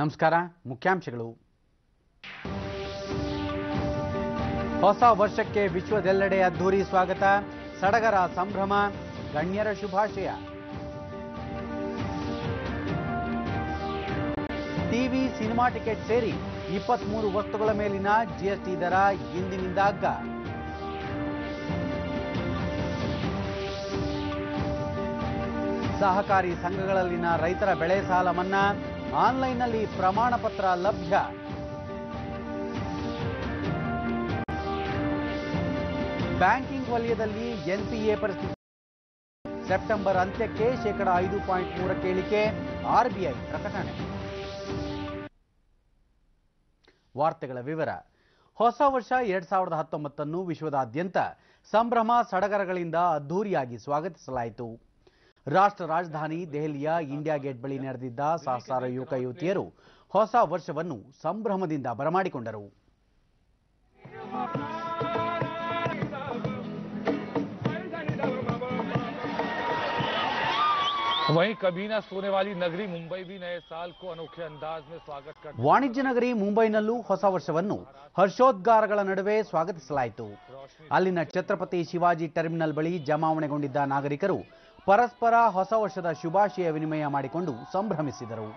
ನಮಸ್ಕಾರ. ಮುಖ್ಯಾಂಶಗಳು. ಹೊಸ ವರ್ಷಕ್ಕೆ ವಿಶ್ವದೆಲ್ಲೆಡೆ ಅದ್ಧೂರಿ ಸ್ವಾಗತ, ಸಡಗರ ಸಂಭ್ರಮ, ಗಣ್ಯರ ಶುಭಾಶಯ. ಟಿವಿ ಸಿನಿಮಾ ಟಿಕೆಟ್ ಸೇರಿ 23 ವಸ್ತುಗಳ ಮೇಲಿನ ಜಿಎಸ್ಟಿ ದರ ಇಂದಿನಿಂದ ಅಗ್ಗ. ಸಹಕಾರಿ ಸಂಘಗಳಲ್ಲಿನ ರೈತರ ಬೆಳೆ ಸಾಲ ಮನ್ನಾ, ಆನ್ಲೈನ್ನಲ್ಲಿ ಪ್ರಮಾಣ ಪತ್ರ ಲಭ್ಯ. ಬ್ಯಾಂಕಿಂಗ್ ವಲಯದಲ್ಲಿ ಎನ್ಪಿಎ ಪರಿಸ್ಥಿತಿ, ಸೆಪ್ಟೆಂಬರ್ ಅಂತ್ಯಕ್ಕೆ ಶೇಕಡ 5.3 ಇಳಿಕೆ, ಆರ್ಬಿಐ ಪ್ರಕಟಣೆ. ವಾರ್ತೆಗಳ ವಿವರ. ಹೊಸ ವರ್ಷ 2019 ವಿಶ್ವದಾದ್ಯಂತ ಸಂಭ್ರಮ ಸಡಗರಗಳಿಂದ ಅದ್ಧೂರಿಯಾಗಿ ಸ್ವಾಗತಿಸಲಾಯಿತು. ರಾಷ್ಟ್ರ ರಾಜಧಾನಿ ದೆಹಲಿಯ ಇಂಡಿಯಾ ಗೇಟ್ ಬಳಿ ನಡೆದಿದ್ದ ಸಹಸ್ರಾರು ಯುವಕ ಯುವತಿಯರು ಹೊಸ ವರ್ಷವನ್ನು ಸಂಭ್ರಮದಿಂದ ಬರಮಾಡಿಕೊಂಡರು. वहीं कभी ना सोने वाली नगरी मुंबई भी नए साल को अनोखे अंदाज में स्वागत करते. ವಾಣಿಜ್ಯ ನಗರಿ ಮುಂಬೈನಲ್ಲೂ ಹೊಸ ವರ್ಷವನ್ನು ಹರ್ಷೋದ್ಗಾರಗಳ ನಡುವೆ ಸ್ವಾಗತಿಸಲಾಯಿತು. ಅಲ್ಲಿನ ಛತ್ರಪತಿ ಶಿವಾಜಿ ಟರ್ಮಿನಲ್ ಬಳಿ ಜಮಾವಣೆಗೊಂಡಿದ್ದ ನಾಗರಿಕರು ಪರಸ್ಪರ ಹೊಸ ವರ್ಷದ ಶುಭಾಶಯ ವಿನಿಮಯ ಮಾಡಿಕೊಂಡು ಸಂಭ್ರಮಿಸಿದರು.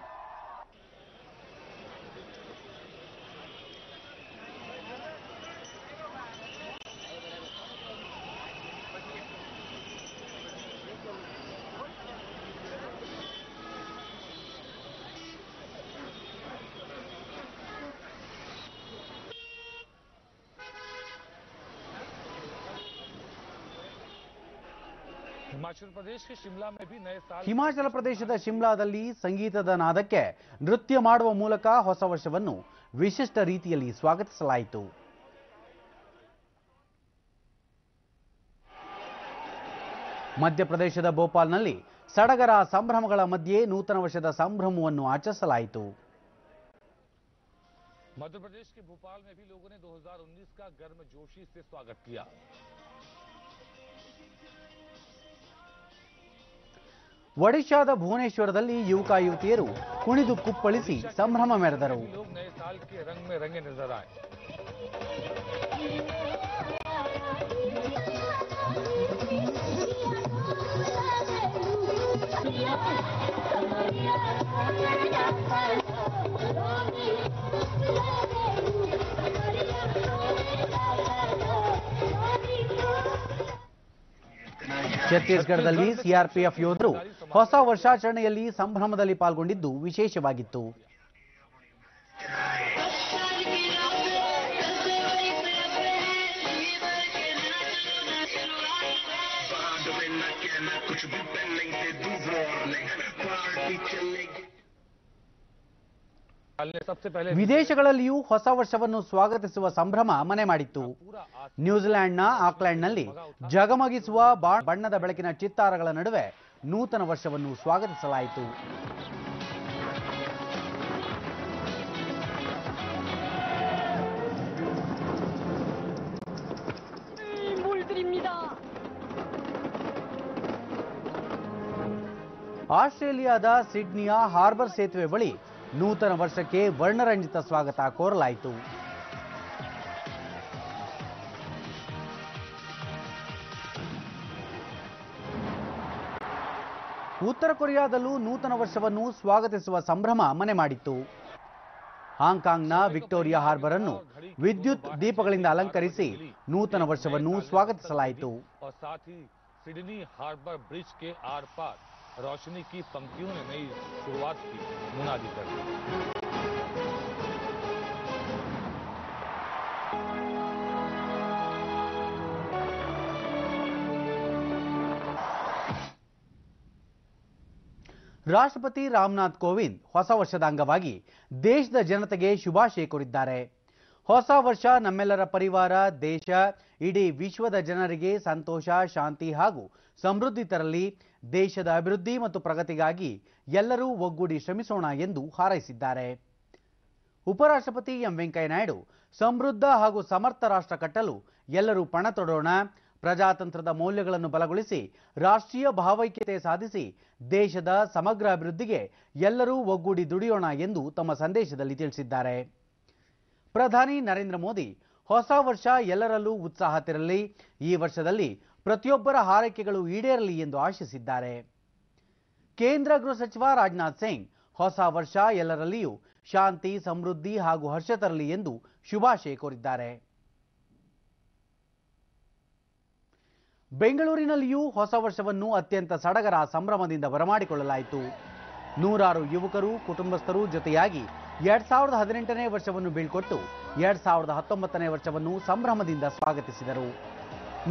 ಹಿಮಾಚಲ ಪ್ರದೇಶದ ಶಿಮ್ಲಾದಲ್ಲಿ ಸಂಗೀತದ ನಾದಕ್ಕೆ ನೃತ್ಯ ಮಾಡುವ ಮೂಲಕ ಹೊಸ ವರ್ಷವನ್ನು ವಿಶಿಷ್ಟ ರೀತಿಯಲ್ಲಿ ಸ್ವಾಗತಿಸಲಾಯಿತು. ಮಧ್ಯಪ್ರದೇಶದ ಭೋಪಾಲ್ನಲ್ಲಿ ಸಡಗರ ಸಂಭ್ರಮಗಳ ಮಧ್ಯೆ ನೂತನ ವರ್ಷದ ಸಂಭ್ರಮವನ್ನು ಆಚರಿಸಲಾಯಿತು. मध्यप्रदेश के भोपाल में भी लोगों ने 2019 का गर्मजोशी से स्वागत किया. ಒಡಿಶಾದ ಭುವನೇಶ್ವರದಲ್ಲಿ ಯುವಕ ಯುವತಿಯರು ಕುಣಿದು ಕುಪ್ಪಳಿಸಿ ಸಂಭ್ರಮ ಮೆರೆದರು. लोग नए साल के रंग में रंगे नजर आए. ಛತ್ತೀಸ್ಗಢದಲ್ಲಿ ಸಿಆರ್ಪಿಎಫ್ ಯೋಧರು ಹೊಸ ವರ್ಷಾಚರಣೆಯಲ್ಲಿ ಸಂಭ್ರಮದಲ್ಲಿ ಪಾಲ್ಗೊಂಡಿದ್ದು ವಿಶೇಷವಾಗಿತ್ತು. ವಿದೇಶಗಳಲ್ಲಿಯೂ ಹೊಸ ವರ್ಷವನ್ನು ಸ್ವಾಗತಿಸುವ ಸಂಭ್ರಮ ಮನೆ ಮಾಡಿತ್ತು. ನ್ಯೂಜಿಲೆಂಡ್ನ ಆಕ್ಲೆಂಡ್ನಲ್ಲಿ ಜಗಮಗಿಸುವ ಬಣ್ಣದ ಬೆಳಕಿನ ಚಿತ್ತಾರಗಳ ನಡುವೆ ನೂತನ ವರ್ಷವನ್ನು ಸ್ವಾಗತಿಸಲಾಯಿತು. ಆಸ್ಟ್ರೇಲಿಯಾದ ಸಿಡ್ನಿಯ ಹಾರ್ಬರ್ ಸೇತುವೆ ಬಳಿ ನೂತನ ವರ್ಷಕ್ಕೆ ವರ್ಣರಂಜಿತ ಸ್ವಾಗತ ಕೋರಲಾಯಿತು. ಉತ್ತರ ಕೊರಿಯಾದಲ್ಲೂ ನೂತನ ವರ್ಷವನ್ನು ಸ್ವಾಗತಿಸುವ ಸಂಭ್ರಮ ಮನೆ ಮಾಡಿತ್ತು. ಹಾಂಗ್ಕಾಂಗ್ನ ವಿಕ್ಟೋರಿಯಾ ಹಾರ್ಬರ್ ಅನ್ನು ವಿದ್ಯುತ್ ದೀಪಗಳಿಂದ ಅಲಂಕರಿಸಿ ನೂತನ ವರ್ಷವನ್ನು ಸ್ವಾಗತಿಸಲಾಯಿತು. सिडनी हार्बर ब्रिज के आर पार रोशनी की पंक्तियों ने नई शुरुआत की मुनादी कर दी. ರಾಷ್ಟ್ರಪತಿ ರಾಮನಾಥ್ ಕೋವಿಂದ್ ಹೊಸ ವರ್ಷದ ಅಂಗವಾಗಿ ದೇಶದ ಜನತೆಗೆ ಶುಭಾಶಯ ಕೋರಿದ್ದಾರೆ. ಹೊಸ ವರ್ಷ ನಮ್ಮೆಲ್ಲರ ಪರಿವಾರ, ದೇಶ, ಇಡೀ ವಿಶ್ವದ ಜನರಿಗೆ ಸಂತೋಷ, ಶಾಂತಿ ಹಾಗೂ ಸಮೃದ್ಧಿ ತರಲಿ. ದೇಶದ ಅಭಿವೃದ್ಧಿ ಮತ್ತು ಪ್ರಗತಿಗಾಗಿ ಎಲ್ಲರೂ ಒಗ್ಗೂಡಿ ಶ್ರಮಿಸೋಣ ಎಂದು ಹಾರೈಸಿದ್ದಾರೆ. ಉಪರಾಷ್ಟ್ರಪತಿ ಎಂ ವೆಂಕಯ್ಯ ನಾಯ್ಡು ಸಮೃದ್ಧ ಹಾಗೂ ಸಮರ್ಥ ರಾಷ್ಟ್ರ ಕಟ್ಟಲು ಎಲ್ಲರೂ ಪಣ ತೊಡೋಣ, ಪ್ರಜಾತಂತ್ರದ ಮೌಲ್ಯಗಳನ್ನು ಬಲಗೊಳಿಸಿ ರಾಷ್ಟ್ರೀಯ ಭಾವೈಕ್ಯತೆ ಸಾಧಿಸಿ ದೇಶದ ಸಮಗ್ರ ಅಭಿವೃದ್ಧಿಗೆ ಎಲ್ಲರೂ ಒಗ್ಗೂಡಿ ದುಡಿಯೋಣ ಎಂದು ತಮ್ಮ ಸಂದೇಶದಲ್ಲಿ ತಿಳಿಸಿದ್ದಾರೆ. ಪ್ರಧಾನಿ ನರೇಂದ್ರ ಮೋದಿ ಹೊಸ ವರ್ಷ ಎಲ್ಲರಲ್ಲೂ ಉತ್ಸಾಹ ತರಲಿ, ಈ ವರ್ಷದಲ್ಲಿ ಪ್ರತಿಯೊಬ್ಬರ ಹಾರೈಕೆಗಳು ಈಡೇರಲಿ ಎಂದು ಆಶಿಸಿದ್ದಾರೆ. ಕೇಂದ್ರ ಗೃಹ ಸಚಿವ ರಾಜನಾಥ್ ಸಿಂಗ್ ಹೊಸ ವರ್ಷ ಎಲ್ಲರಲ್ಲಿಯೂ ಶಾಂತಿ, ಸಮೃದ್ಧಿ ಹಾಗೂ ಹರ್ಷ ತರಲಿ ಎಂದು ಶುಭಾಶಯ ಕೋರಿದ್ದಾರೆ. ಬೆಂಗಳೂರಿನಲ್ಲಿಯೂ ಹೊಸ ವರ್ಷವನ್ನು ಅತ್ಯಂತ ಸಡಗರ ಸಂಭ್ರಮದಿಂದ ಬರಮಾಡಿಕೊಳ್ಳಲಾಯಿತು. ನೂರಾರು ಯುವಕರು, ಕುಟುಂಬಸ್ಥರು ಜೊತೆಯಾಗಿ 2018ನೇ ವರ್ಷವನ್ನು ಬೀಳ್ಕೊಟ್ಟು 2019ನೇ ವರ್ಷವನ್ನು ಸಂಭ್ರಮದಿಂದ ಸ್ವಾಗತಿಸಿದರು.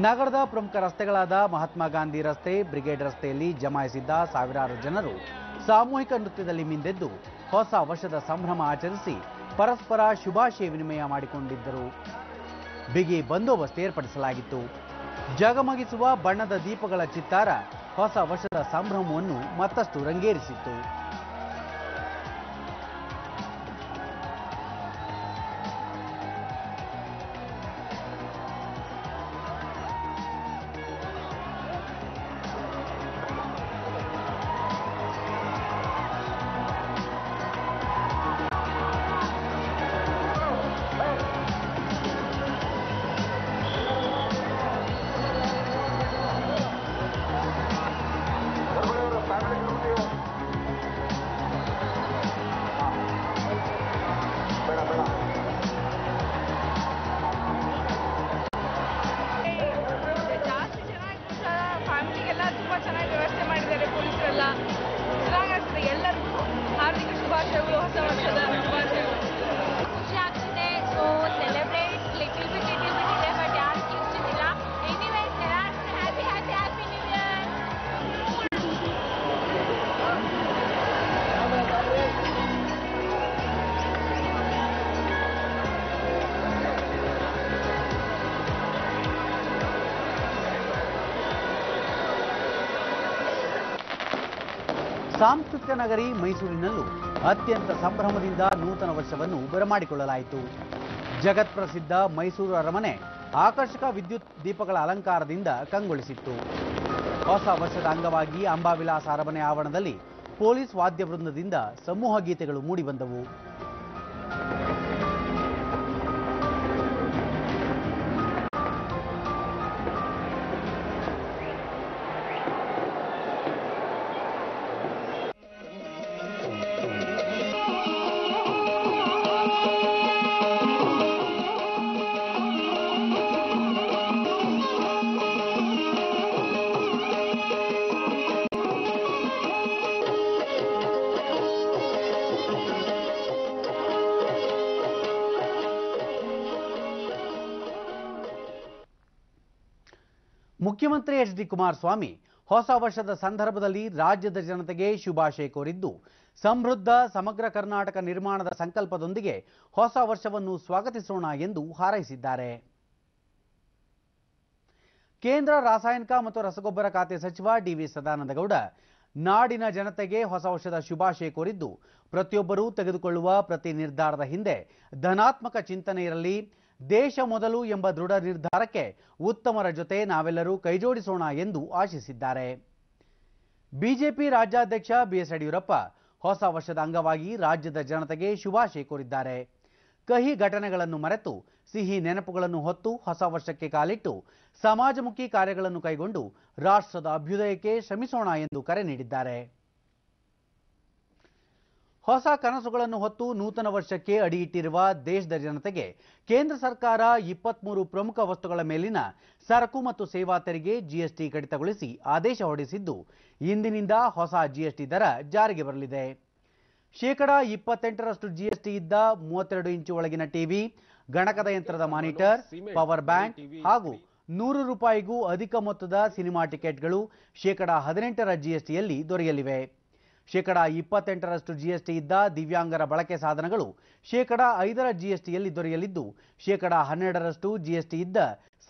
ನಗರದ ಪ್ರಮುಖ ರಸ್ತೆಗಳಾದ ಮಹಾತ್ಮ ಗಾಂಧಿ ರಸ್ತೆ, ಬ್ರಿಗೇಡ್ ರಸ್ತೆಯಲ್ಲಿ ಜಮಾಯಿಸಿದ್ದ ಸಾವಿರಾರು ಜನರು ಸಾಮೂಹಿಕ ನೃತ್ಯದಲ್ಲಿ ಮಿಂದೆದ್ದು ಹೊಸ ವರ್ಷದ ಸಂಭ್ರಮ ಆಚರಿಸಿ ಪರಸ್ಪರ ಶುಭಾಶಯ ವಿನಿಮಯ ಮಾಡಿಕೊಂಡಿದ್ದರು. ಬಿಗಿ ಬಂದೋಬಸ್ತ್ ಏರ್ಪಡಿಸಲಾಗಿತ್ತು. ಜಗಮಗಿಸುವ ಬಣ್ಣದ ದೀಪಗಳ ಚಿತ್ತಾರ ಹೊಸ ವರ್ಷದ ಸಂಭ್ರಮವನ್ನು ಮತ್ತಷ್ಟು ರಂಗೇರಿಸಿತ್ತು. ಚೆನ್ನಾಗಿ ವ್ಯವಸ್ಥೆ ಮಾಡಿದ್ದಾರೆ ಪೊಲೀಸರೆಲ್ಲ. ಚೆನ್ನಾಗಿರ್ತದೆ. ಎಲ್ಲರಿಗೂ ಹಾರ್ದಿಕ ಶುಭಾಶಯಗಳು, ಹೊಸ ವರ್ಷದ ಶುಭಾಶಯಗಳು. ಖುಷಿ ಆಗ್ತಿದೆ. ಸೊ ಸೆಲೆಬ್ರೇಟ್ ಲಿಟಲ್ ಬಿಟ್ ಇದೆ, ಬಟ್ ಯಾರು ಕಿರ್ಚಿಲ್ಲ. ಎನಿವೇಸ್ ಎಲ್ಲರಿಗೂ happy happy happy new year. ಸಾಂಸ್ಕೃತಿಕ ನಗರಿ ಮೈಸೂರಿನಲ್ಲೂ ಅತ್ಯಂತ ಸಂಭ್ರಮದಿಂದ ನೂತನ ವರ್ಷವನ್ನು ಬರಮಾಡಿಕೊಳ್ಳಲಾಯಿತು. ಜಗತ್ಪ್ರಸಿದ್ಧ ಮೈಸೂರು ಅರಮನೆ ಆಕರ್ಷಕ ವಿದ್ಯುತ್ ದೀಪಗಳ ಅಲಂಕಾರದಿಂದ ಕಂಗೊಳಿಸಿತ್ತು. ಹೊಸ ವರ್ಷದ ಅಂಗವಾಗಿ ಅಂಬಾವಿಲಾಸ ಅರಮನೆ ಆವರಣದಲ್ಲಿ ಪೊಲೀಸ್ ವಾದ್ಯ ವೃಂದದಿಂದ ಸಮೂಹ ಗೀತೆಗಳು ಮೂಡಿಬಂದವು. ಮುಖ್ಯಮಂತ್ರಿ ಎಚ್.ಡಿ. ಕುಮಾರಸ್ವಾಮಿ ಹೊಸ ವರ್ಷದ ಸಂದರ್ಭದಲ್ಲಿ ರಾಜ್ಯದ ಜನತೆಗೆ ಶುಭಾಶಯ ಕೋರಿದ್ದು, ಸಮೃದ್ಧ ಸಮಗ್ರ ಕರ್ನಾಟಕ ನಿರ್ಮಾಣದ ಸಂಕಲ್ಪದೊಂದಿಗೆ ಹೊಸ ವರ್ಷವನ್ನು ಸ್ವಾಗತಿಸೋಣ ಎಂದು ಹಾರೈಸಿದ್ದಾರೆ. ಕೇಂದ್ರ ರಾಸಾಯನಿಕ ಮತ್ತು ರಸಗೊಬ್ಬರ ಖಾತೆ ಸಚಿವ ಡಿ.ವಿ. ಸದಾನಂದಗೌಡ ನಾಡಿನ ಜನತೆಗೆ ಹೊಸ ವರ್ಷದ ಶುಭಾಶಯ ಕೋರಿದ್ದು, ಪ್ರತಿಯೊಬ್ಬರೂ ತೆಗೆದುಕೊಳ್ಳುವ ಪ್ರತಿ ನಿರ್ಧಾರದ ಹಿಂದೆ ಧನಾತ್ಮಕ ಚಿಂತನೆ ಇರಲಿ, ದೇಶ ಮೊದಲು ಎಂಬ ದೃಢ ನಿರ್ಧಾರಕ್ಕೆ ಉತ್ತಮರ ಜೊತೆ ನಾವೆಲ್ಲರೂ ಕೈಜೋಡಿಸೋಣ ಎಂದು ಆಶಿಸಿದ್ದಾರೆ. ಬಿಜೆಪಿ ರಾಜ್ಯಾಧ್ಯಕ್ಷ ಬಿಎಸ್ ಯಡಿಯೂರಪ್ಪ ಹೊಸ ವರ್ಷದ ಅಂಗವಾಗಿ ರಾಜ್ಯದ ಜನತೆಗೆ ಶುಭಾಶಯ ಕೋರಿದ್ದಾರೆ. ಕಹಿ ಘಟನೆಗಳನ್ನು ಮರೆತು ಸಿಹಿ ನೆನಪುಗಳನ್ನು ಹೊತ್ತು ಹೊಸ ವರ್ಷಕ್ಕೆ ಕಾಲಿಟ್ಟು ಸಮಾಜಮುಖಿ ಕಾರ್ಯಗಳನ್ನು ಕೈಗೊಂಡು ರಾಷ್ಟ್ರದ ಅಭ್ಯುದಯಕ್ಕೆ ಶ್ರಮಿಸೋಣ ಎಂದು ಕರೆ ನೀಡಿದ್ದಾರೆ. ಹೊಸ ಕನಸುಗಳನ್ನು ಹೊತ್ತು ನೂತನ ವರ್ಷಕ್ಕೆ ಅಡಿಯಿಟ್ಟಿರುವ ದೇಶದ ಜನತೆಗೆ ಕೇಂದ್ರ ಸರ್ಕಾರ 23 ಪ್ರಮುಖ ವಸ್ತುಗಳ ಮೇಲಿನ ಸರಕು ಮತ್ತು ಸೇವಾ ತೆರಿಗೆ ಜಿಎಸ್ಟಿ ಕಡಿತಗೊಳಿಸಿ ಆದೇಶ ಹೊರಡಿಸಿದ್ದು, ಇಂದಿನಿಂದ ಹೊಸ ಜಿಎಸ್ಟಿ ದರ ಜಾರಿಗೆ ಬರಲಿದೆ. 28% ಜಿಎಸ್ಟಿ ಇದ್ದ 32 ಇಂಚು ಒಳಗಿನ ಟಿವಿ, ಗಣಕದ ಯಂತ್ರದ ಮಾನಿಟರ್, ಪವರ್ ಬ್ಯಾಂಕ್ ಹಾಗೂ ₹100ಗೂ ಅಧಿಕ ಮೊತ್ತದ ಸಿನಿಮಾ ಟಿಕೆಟ್ಗಳು 18% ಜಿಎಸ್ಟಿಯಲ್ಲಿ ದೊರೆಯಲಿವೆ. 28% ಜಿಎಸ್ಟಿ ಇದ್ದ ದಿವ್ಯಾಂಗರ ಬಳಕೆ ಸಾಧನಗಳು 5% ಜಿಎಸ್ಟಿಯಲ್ಲಿ ದೊರೆಯಲಿದ್ದು, 12% ಜಿಎಸ್ಟಿ ಇದ್ದ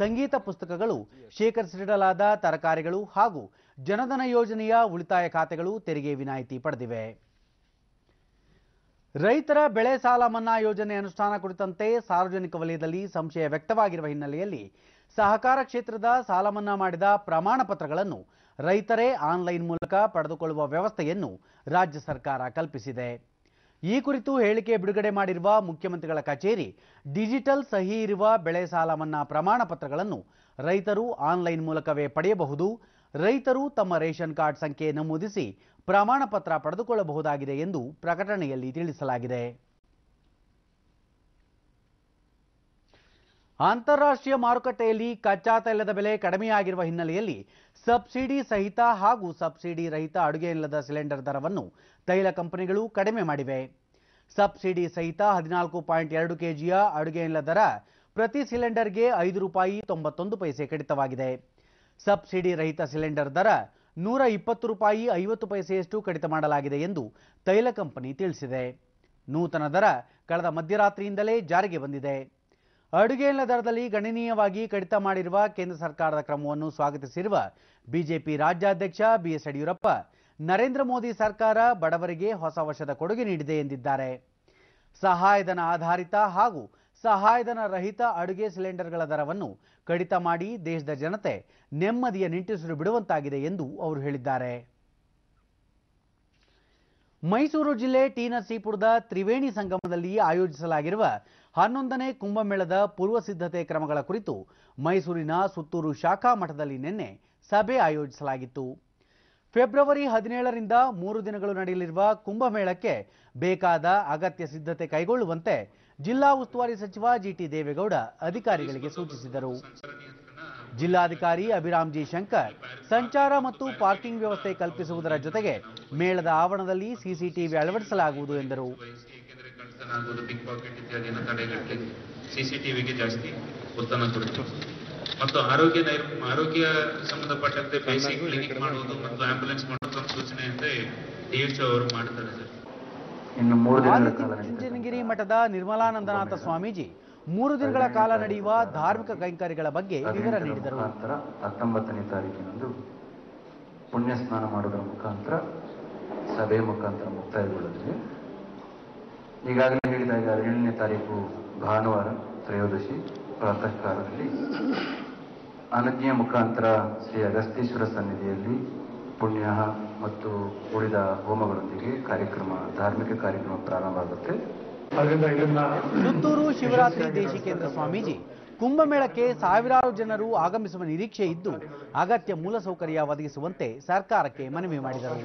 ಸಂಗೀತ ಪುಸ್ತಕಗಳು, ಶೇಖರಿಸಿಡಲಾದ ತರಕಾರಿಗಳು ಹಾಗೂ ಜನಧನ ಯೋಜನೆಯ ಉಳಿತಾಯ ಖಾತೆಗಳು ತೆರಿಗೆ ವಿನಾಯಿತಿ ಪಡೆದಿವೆ. ರೈತರ ಬೆಳೆ ಸಾಲ ಮನ್ನಾ ಯೋಜನೆ ಅನುಷ್ಠಾನ ಕುರಿತಂತೆ ಸಾರ್ವಜನಿಕ ವಲಯದಲ್ಲಿ ಸಂಶಯ ವ್ಯಕ್ತವಾಗಿರುವ ಹಿನ್ನೆಲೆಯಲ್ಲಿ ಸಹಕಾರ ಕ್ಷೇತ್ರದ ಸಾಲ ಮನ್ನಾ ಮಾಡಿದ ಪ್ರಮಾಣ ಪತ್ರಗಳನ್ನು ರೈತರೇ ಆನ್ಲೈನ್ ಮೂಲಕ ಪಡೆದುಕೊಳ್ಳುವ ವ್ಯವಸ್ಥೆಯನ್ನು ರಾಜ್ಯ ಸರ್ಕಾರ ಕಲ್ಪಿಸಿದೆ. ಈ ಕುರಿತು ಹೇಳಿಕೆ ಬಿಡುಗಡೆ ಮಾಡಿರುವ ಮುಖ್ಯಮಂತ್ರಿಗಳ ಕಚೇರಿ, ಡಿಜಿಟಲ್ ಸಹಿ ಇರುವ ಬೆಳೆ ಸಾಲ ಮನ್ನಾ ಪ್ರಮಾಣ ಪತ್ರಗಳನ್ನು ರೈತರು ಆನ್ಲೈನ್ ಮೂಲಕವೇ ಪಡೆಯಬಹುದು. ರೈತರು ತಮ್ಮ ರೇಷನ್ ಕಾರ್ಡ್ ಸಂಖ್ಯೆ ನಮೂದಿಸಿ ಪ್ರಮಾಣ ಪತ್ರ ಪಡೆದುಕೊಳ್ಳಬಹುದಾಗಿದೆ ಎಂದು ಪ್ರಕಟಣೆಯಲ್ಲಿ ತಿಳಿಸಲಾಗಿದೆ. ಅಂತಾರಾಷ್ಟ್ರೀಯ ಮಾರುಕಟ್ಟೆಯಲ್ಲಿ ಕಚ್ಚಾ ತೈಲದ ಬೆಲೆ ಕಡಿಮೆಯಾಗಿರುವ ಹಿನ್ನೆಲೆಯಲ್ಲಿ ಸಬ್ಸಿಡಿ ಸಹಿತ ಹಾಗೂ ಸಬ್ಸಿಡಿ ರಹಿತ ಅಡುಗೆ ಅನಿಲದ ಸಿಲಿಂಡರ್ ದರವನ್ನು ತೈಲ ಕಂಪನಿಗಳು ಕಡಿಮೆ ಮಾಡಿವೆ. ಸಬ್ಸಿಡಿ ಸಹಿತ 14.2 ಕೆಜಿಯ ಅಡುಗೆ ಅನಿಲ ದರ ಪ್ರತಿ ಸಿಲಿಂಡರ್ಗೆ ₹5.91 ಕಡಿತವಾಗಿದೆ. ಸಬ್ಸಿಡಿ ರಹಿತ ಸಿಲಿಂಡರ್ ದರ ₹120.50 ಕಡಿತ ಮಾಡಲಾಗಿದೆ ಎಂದು ತೈಲ ಕಂಪನಿ ತಿಳಿಸಿದೆ. ನೂತನ ದರ ಕಳೆದ ಮಧ್ಯರಾತ್ರಿಯಿಂದಲೇ ಜಾರಿಗೆ ಬಂದಿದೆ. ಅಡುಗೆ ಅನಿಲ ದರದಲ್ಲಿ ಗಣನೀಯವಾಗಿ ಕಡಿತ ಮಾಡಿರುವ ಕೇಂದ್ರ ಸರ್ಕಾರದ ಕ್ರಮವನ್ನು ಸ್ವಾಗತಿಸಿರುವ ಬಿಜೆಪಿ ರಾಜ್ಯಾಧ್ಯಕ್ಷ ಬಿಎಸ್ ಯಡಿಯೂರಪ್ಪ, ನರೇಂದ್ರ ಮೋದಿ ಸರ್ಕಾರ ಬಡವರಿಗೆ ಹೊಸ ವರ್ಷದ ಕೊಡುಗೆ ನೀಡಿದೆ ಎಂದಿದ್ದಾರೆ. ಸಹಾಯಧನ ಆಧಾರಿತ ಹಾಗೂ ಸಹಾಯಧನ ರಹಿತ ಅಡುಗೆ ಸಿಲಿಂಡರ್ಗಳ ದರವನ್ನು ಕಡಿತ ಮಾಡಿ ದೇಶದ ಜನತೆ ನೆಮ್ಮದಿಯ ನಿಟ್ಟುಸಿರು ಬಿಡುವಂತಾಗಿದೆ ಎಂದು ಅವರು ಹೇಳಿದ್ದಾರೆ. ಮೈಸೂರು ಜಿಲ್ಲೆ ಟಿ ನರಸೀಪುರದ ತ್ರಿವೇಣಿ ಸಂಗಮದಲ್ಲಿ ಆಯೋಜಿಸಲಾಗಿರುವ 11ನೇ ಕುಂಭಮೇಳದ ಪೂರ್ವ ಸಿದ್ಧತೆ ಕ್ರಮಗಳ ಕುರಿತು ಮೈಸೂರಿನ ಸುತ್ತೂರು ಶಾಖಾ ಮಠದಲ್ಲಿ ನಿನ್ನೆ ಸಭೆ ಆಯೋಜಿಸಲಾಗಿತ್ತು. ಫೆಬ್ರವರಿ 17ರಿಂದ 3 ದಿನಗಳು ನಡೆಯಲಿರುವ ಕುಂಭಮೇಳಕ್ಕೆ ಬೇಕಾದ ಅಗತ್ಯ ಸಿದ್ಧತೆ ಕೈಗೊಳ್ಳುವಂತೆ ಜಿಲ್ಲಾ ಉಸ್ತುವಾರಿ ಸಚಿವ ಜಿಟಿ ದೇವೇಗೌಡ ಅಧಿಕಾರಿಗಳಿಗೆ ಸೂಚಿಸಿದರು. ಜಿಲ್ಲಾಧಿಕಾರಿ ಅಭಿರಾಮ್ ಜಿ ಶಂಕರ್ ಸಂಚಾರ ಮತ್ತು ಪಾರ್ಕಿಂಗ್ ವ್ಯವಸ್ಥೆ ಕಲ್ಪಿಸುವುದರ ಜೊತೆಗೆ ಮೇಳದ ಆವರಣದಲ್ಲಿ ಸಿಸಿಟಿವಿ ಅಳವಡಿಸಲಾಗುವುದು ಎಂದರು. ಸಿಸಿಟಿವಿಗೆ ಜಾಸ್ತಿ ಒತ್ತನ್ನು ಕೊಡ್ತೀವಿ ಮತ್ತು ಆರೋಗ್ಯ ಸಂಬಂಧಪಟ್ಟಂತೆ ಬೇಸಿಕ್ ಕ್ಲಿನಿಕ್ ಮಾಡುವುದು ಮತ್ತು ಆಂಬ್ಯುಲೆನ್ಸ್ ಮಾಡುವ ಸೂಚನೆಯಂತೆ ಡಿಎಚ್ಒ ಅವರು ಮಾಡ್ತಾರೆ ಸರ್. ಚುಂಚನಗಿರಿ ಮಠದ ನಿರ್ಮಲಾನಂದನಾಥ ಸ್ವಾಮೀಜಿ 3 ದಿನಗಳ ಕಾಲ ನಡೆಯುವ ಧಾರ್ಮಿಕ ಕೈಂಕರ್ಯಗಳ ಬಗ್ಗೆ ವಿವರ ನೀಡಿದರು. 19ನೇ ತಾರೀಕಿನಂದು ಪುಣ್ಯ ಸ್ನಾನ ಮಾಡುವುದರ ಮುಖಾಂತರ ಸಭೆ ಮುಖಾಂತರ ಮುಕ್ತಾಯಗೊಳ್ಳುತ್ತದೆ. ಈಗಾಗಲೇ ಹೇಳಿದಾಗ 7ನೇ ತಾರೀಕು ಭಾನುವಾರ ತ್ರಯೋದಶಿ ಪ್ರಾತಃ ಕಾಲದಲ್ಲಿ ಅನಜ್ಞೆಯ ಮುಖಾಂತರ ಶ್ರೀ ಅಗಸ್ತೀಶ್ವರ ಸನ್ನಿಧಿಯಲ್ಲಿ ಪುಣ್ಯ ಮತ್ತು ಉಳಿದ ಹೋಮಗಳೊಂದಿಗೆ ಧಾರ್ಮಿಕ ಕಾರ್ಯಕ್ರಮ ಪ್ರಾರಂಭವಾಗುತ್ತೆ. ಸುತ್ತೂರು ಶಿವರಾತ್ರಿ ದೇಶಿಕೇಂದ್ರ ಸ್ವಾಮೀಜಿ, ಕುಂಭಮೇಳಕ್ಕೆ ಸಾವಿರಾರು ಜನರು ಆಗಮಿಸುವ ನಿರೀಕ್ಷೆ ಇದ್ದು ಅಗತ್ಯ ಮೂಲಸೌಕರ್ಯ ಒದಗಿಸುವಂತೆ ಸರ್ಕಾರಕ್ಕೆ ಮನವಿ ಮಾಡಿದರು.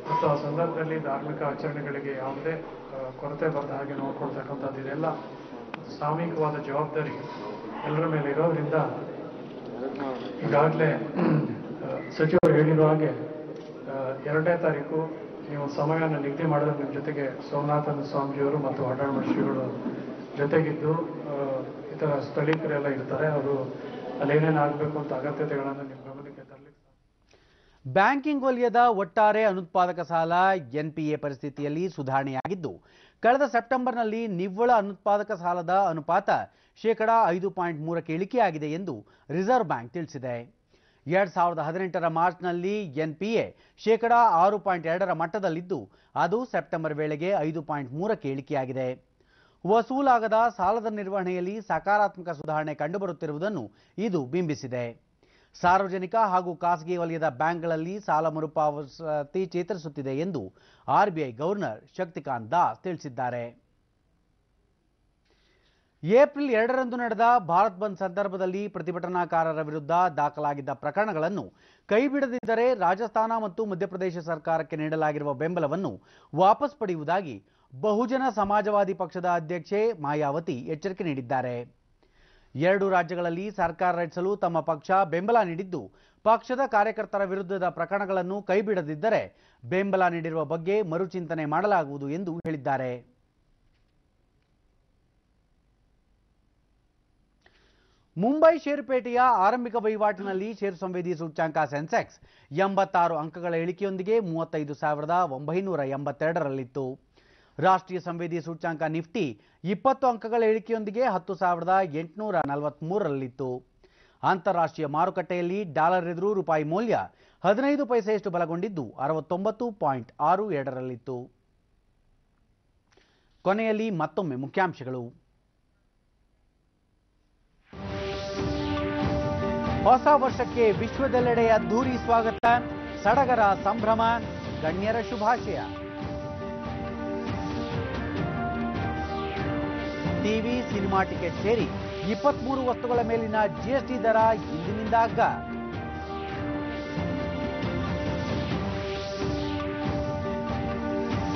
ಮತ್ತು ಆ ಸಂದರ್ಭದಲ್ಲಿ ಧಾರ್ಮಿಕ ಆಚರಣೆಗಳಿಗೆ ಯಾವುದೇ ಕೊರತೆ ಬರದ ಹಾಗೆ ನೋಡ್ಕೊಳ್ತಕ್ಕಂಥದ್ದು ಇದೆಲ್ಲ ಸಾಮೂಹಿಕವಾದ ಜವಾಬ್ದಾರಿ ಎಲ್ಲರ ಮೇಲೆ ಇರೋದ್ರಿಂದ ಈಗಾಗಲೇ ಸಚಿವರು ಹೇಳಿರೋ ಹಾಗೆ 2ನೇ ತಾರೀಕು ನೀವು ಸಮಯವನ್ನು ನಿಗದಿ ಮಾಡಿದ್ರೆ ನಿಮ್ಮ ಜೊತೆಗೆ ಸೋಮನಾಥನ ಸ್ವಾಮೀಜಿಯವರು ಮತ್ತು ಅಡ್ಡಾಳ್ಮಠ ಶ್ರೀಗಳು ಜೊತೆಗಿದ್ದು ಇತರ ಸ್ಥಳೀಕರೆಲ್ಲ ಇರ್ತಾರೆ. ಅವರು ಅಲ್ಲೇನೇನು ಆಗಬೇಕು ಅಂತ ಅಗತ್ಯತೆಗಳನ್ನು ನಿಮ್ಮ ಗಮನಕ್ಕೆ ತರಲಿಕ್ಕೆ. ಬ್ಯಾಂಕಿಂಗ್ ವಲಯದ ಒಟ್ಟಾರೆ ಅನುತ್ಪಾದಕ ಸಾಲ ಎನ್ಪಿಎ ಪರಿಸ್ಥಿತಿಯಲ್ಲಿ ಸುಧಾರಣೆಯಾಗಿದ್ದು, ಕಳೆದ ಸೆಪ್ಟೆಂಬರ್ನಲ್ಲಿ ನಿವ್ವಳ ಅನುತ್ಪಾದಕ ಸಾಲದ ಅನುಪಾತ %5.3ಕ್ಕೆ ಇಳಿಕೆಯಾಗಿದೆ ಎಂದು ರಿಸರ್ವ್ ಬ್ಯಾಂಕ್ ತಿಳಿಸಿದೆ. 2018ರ ಮಾರ್ಚ್ನಲ್ಲಿ ಎನ್ಪಿಎ %6.2ರ ಮಟ್ಟದಲ್ಲಿದ್ದು, ಅದು ಸೆಪ್ಟೆಂಬರ್ ವೇಳೆಗೆ 5.3ಕ್ಕೆ ಇಳಿಕೆಯಾಗಿದೆ. ವಸೂಲಾಗದ ಸಾಲದ ನಿರ್ವಹಣೆಯಲ್ಲಿ ಸಕಾರಾತ್ಮಕ ಸುಧಾರಣೆ ಕಂಡುಬರುತ್ತಿರುವುದನ್ನು ಇದು ಬಿಂಬಿಸಿದೆ. ಸಾರ್ವಜನಿಕ ಹಾಗೂ ಖಾಸಗಿ ವಲಯದ ಬ್ಯಾಂಕ್ಗಳಲ್ಲಿ ಸಾಲ ಮರುಪಾವತಿ ಚೇತರಿಸುತ್ತಿದೆ ಎಂದು ಆರ್ಬಿಐ ಗವರ್ನರ್ ಶಕ್ತಿಕಾಂತ್ ದಾಸ್ ತಿಳಿಸಿದ್ದಾರೆ. ಏಪ್ರಿಲ್ 2ರಂದು ನಡೆದ ಭಾರತ್ ಬಂದ್ ಸಂದರ್ಭದಲ್ಲಿ ಪ್ರತಿಭಟನಾಕಾರರ ವಿರುದ್ಧ ದಾಖಲಾಗಿದ್ದ ಪ್ರಕರಣಗಳನ್ನು ಕೈಬಿಡದಿದ್ದರೆ ರಾಜಸ್ಥಾನ ಮತ್ತು ಮಧ್ಯಪ್ರದೇಶ ಸರ್ಕಾರಕ್ಕೆ ನೀಡಲಾಗಿರುವ ಬೆಂಬಲವನ್ನು ವಾಪಸ್ ಪಡೆಯುವುದಾಗಿ ಬಹುಜನ ಸಮಾಜವಾದಿ ಪಕ್ಷದ ಅಧ್ಯಕ್ಷೆ ಮಾಯಾವತಿ ಎಚ್ಚರಿಕೆ ನೀಡಿದ್ದಾರೆ. 2 ರಾಜ್ಯಗಳಲ್ಲಿ ಸರ್ಕಾರ ರಚಿಸಲು ತಮ್ಮ ಪಕ್ಷ ಬೆಂಬಲ ನೀಡಿದ್ದು, ಪಕ್ಷದ ಕಾರ್ಯಕರ್ತರ ವಿರುದ್ಧದ ಪ್ರಕರಣಗಳನ್ನು ಕೈಬಿಡದಿದ್ದರೆ ಬೆಂಬಲ ನೀಡಿರುವ ಬಗ್ಗೆ ಮರುಚಿಂತನೆ ಮಾಡಲಾಗುವುದು ಎಂದು ಹೇಳಿದ್ದಾರೆ. ಮುಂಬೈ ಷೇರುಪೇಟೆಯ ಆರಂಭಿಕ ವಹಿವಾಟಿನಲ್ಲಿ ಷೇರು ಸಂವೇದಿ ಸೂಚ್ಯಂಕ ಸೆನ್ಸೆಕ್ಸ್ 86 ಅಂಕಗಳ ಇಳಿಕೆಯೊಂದಿಗೆ 35,982ರಲ್ಲಿತ್ತು. ರಾಷ್ಟ್ರೀಯ ಸಂವೇದಿ ಸೂಚ್ಯಂಕ ನಿಫ್ಟಿ 20 ಅಂಕಗಳ ಇಳಿಕೆಯೊಂದಿಗೆ 10,843ರಲ್ಲಿತ್ತು. ಅಂತಾರಾಷ್ಟ್ರೀಯ ಮಾರುಕಟ್ಟೆಯಲ್ಲಿ ಡಾಲರ್ ಎದುರು ರೂಪಾಯಿ ಮೌಲ್ಯ 15 ಪೈಸೆಯಷ್ಟು ಬಲಗೊಂಡಿದ್ದು 69.62ರಲ್ಲಿತ್ತು. ಕೊನೆಯಲ್ಲಿ ಮತ್ತೊಮ್ಮೆ ಮುಖ್ಯಾಂಶಗಳು. ಹೊಸ ವರ್ಷಕ್ಕೆ ವಿಶ್ವದೆಲ್ಲೆಡೆ ಅದ್ಧೂರಿ ಸ್ವಾಗತ, ಸಡಗರ ಸಂಭ್ರಮ, ಗಣ್ಯರ ಶುಭಾಶಯ. ಟಿವಿ, ಸಿನಿಮಾ ಟಿಕೆಟ್ ಸೇರಿ 23 ವಸ್ತುಗಳ ಮೇಲಿನ ಜಿಎಸ್ಟಿ ದರ ಇಂದಿನಿಂದ ಅಗ್ಗ.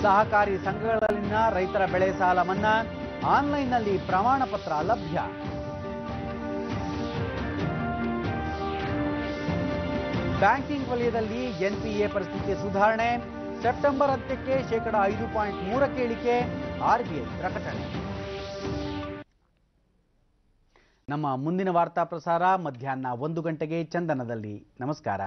ಸಹಕಾರಿ ಸಂಘಗಳಲ್ಲಿನ ರೈತರ ಬೆಳೆ ಸಾಲ ಮನ್ನಾ, ಆನ್ಲೈನ್ನಲ್ಲಿ ಪ್ರಮಾಣ ಪತ್ರ ಲಭ್ಯ. ಬ್ಯಾಂಕಿಂಗ್ ವಲಯದಲ್ಲಿ ಎನ್ಪಿಎ ಪರಿಸ್ಥಿತಿ ಸುಧಾರಣೆ, ಸೆಪ್ಟೆಂಬರ್ ಅಂತ್ಯಕ್ಕೆ ಶೇಕಡ 5.3 ಇಳಿಕೆ, ಆರ್ಬಿಐ ಪ್ರಕಟಣೆ. ನಮ್ಮ ಮುಂದಿನ ವಾರ್ತಾ ಪ್ರಸಾರ ಮಧ್ಯಾಹ್ನ 1 ಗಂಟೆಗೆ ಚಂದನದಲ್ಲಿ. ನಮಸ್ಕಾರ.